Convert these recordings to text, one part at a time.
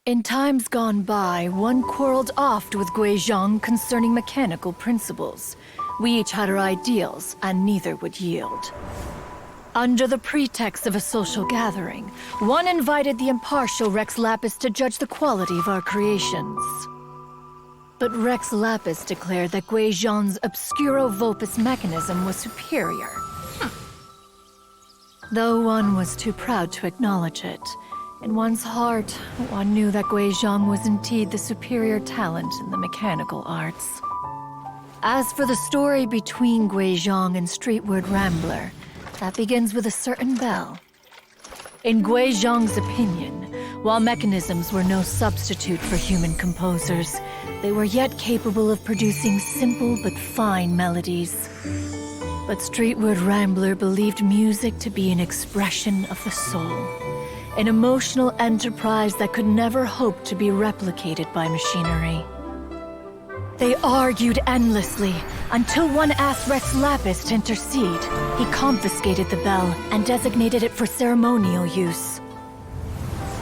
In times gone by, one quarreled oft with Guizhong concerning mechanical principles. We each had our ideals, and neither would yield. Under the pretext of a social gathering, one invited the impartial Rex Lapis to judge the quality of our creations. But Rex Lapis declared that Guizhong's Obscuro Vulpus mechanism was superior. Though one was too proud to acknowledge it, in one's heart, one knew that Guizhong was indeed the superior talent in the mechanical arts. As for the story between Guizhong and Streetward Rambler, that begins with a certain bell. In Guizhong's opinion, while mechanisms were no substitute for human composers, they were yet capable of producing simple but fine melodies. But Streetward Rambler believed music to be an expression of the soul, an emotional enterprise that could never hope to be replicated by machinery. They argued endlessly, until one asked Rex Lapis to intercede. He confiscated the bell and designated it for ceremonial use.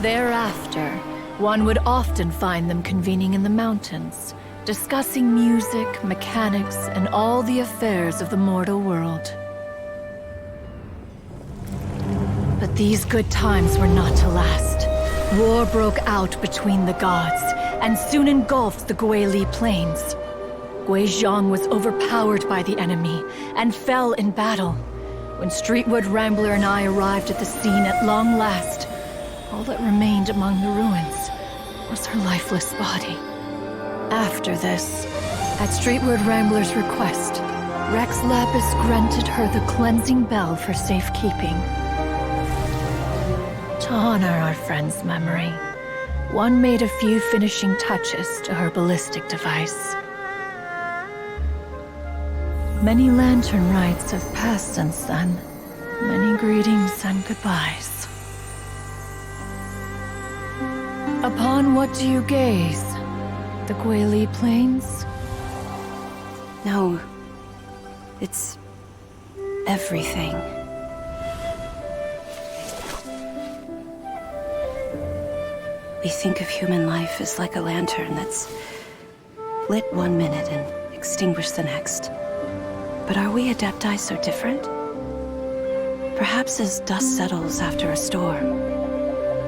Thereafter, one would often find them convening in the mountains, discussing music, mechanics, and all the affairs of the mortal world. But these good times were not to last. War broke out between the gods, and soon engulfed the Guili Plains. Guizhong was overpowered by the enemy, and fell in battle. When Streetwood Rambler and I arrived at the scene at long last, all that remained among the ruins was her lifeless body. After this, at Streetwood Rambler's request, Rex Lapis granted her the cleansing bell for safekeeping. To honor our friend's memory, one made a few finishing touches to her ballistic device. Many lantern rites have passed since then. Many greetings and goodbyes. Upon what do you gaze? The Guili Plains? No. It's everything. We think of human life as like a lantern that's lit one minute and extinguished the next. But are we Adepti so different? Perhaps as dust settles after a storm,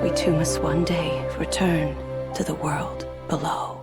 we too must one day return to the world below.